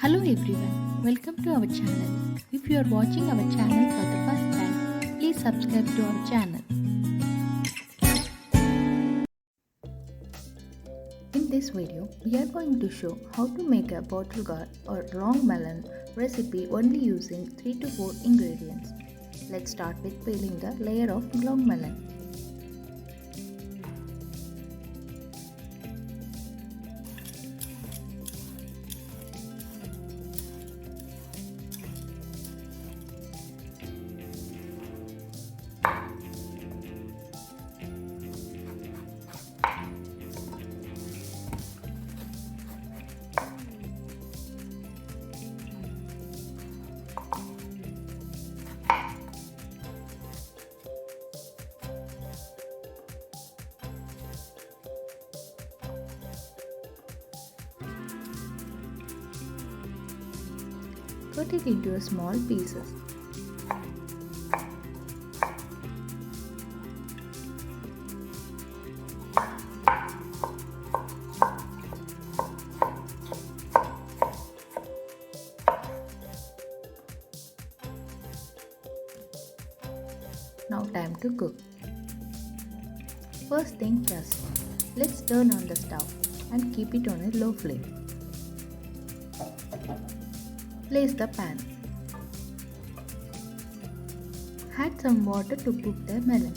Hello everyone, welcome to our channel. If you are watching our channel for the first time, please subscribe to our channel. In this video, we are going to show how to make a bottle gourd or long melon recipe only using 3 to 4 ingredients. Let's start with peeling the layer of long melon. Cut it into small pieces. Now time to cook. First thing first, let's turn on the stove and keep it on a low flame. Place the pan. Add some water to cook the melon.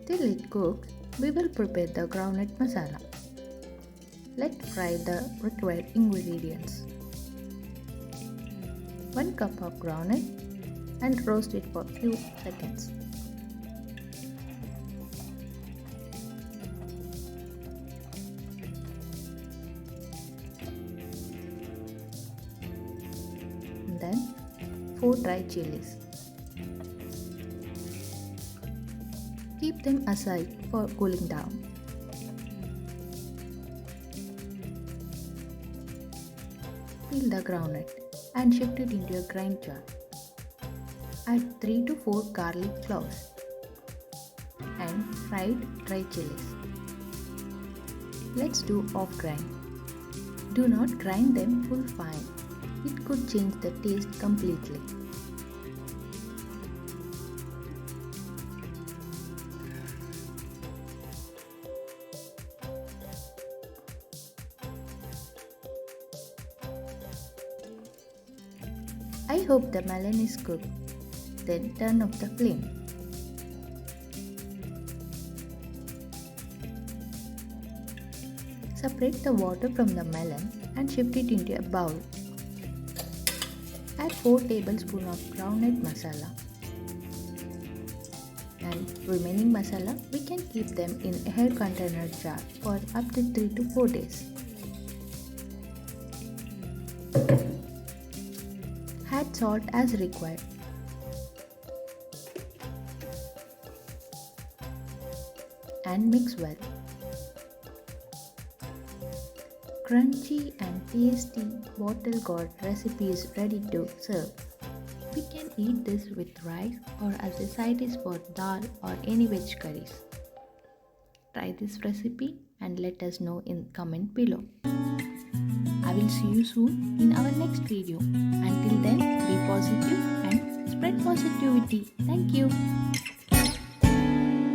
Till it cooks, we will prepare the groundnut masala. Let's fry the required ingredients. 1 cup of groundnut and roast it for few seconds. Then 4 dry chilies. Keep them aside for cooling down. Peel the groundnut and shift it into a grind jar. Add 3 to 4 garlic cloves and fried dry chilies. Let's do off grind. Do not grind them full fine. It could change the taste completely. I hope the melon is cooked. Then turn off the flame. Separate the water from the melon and shift it into a bowl. Add 4 tablespoons of groundnut masala. And remaining masala, we can keep them in a air container jar for up to 3 to 4 days. Add salt as required. And mix well. Crunchy and tasty bottle gourd recipe is ready to serve. We can eat this with rice or as a side dish for dal or any veg curries. Try this recipe and let us know in comment below. I will see you soon in our next video. Until then, be positive and spread positivity. Thank you.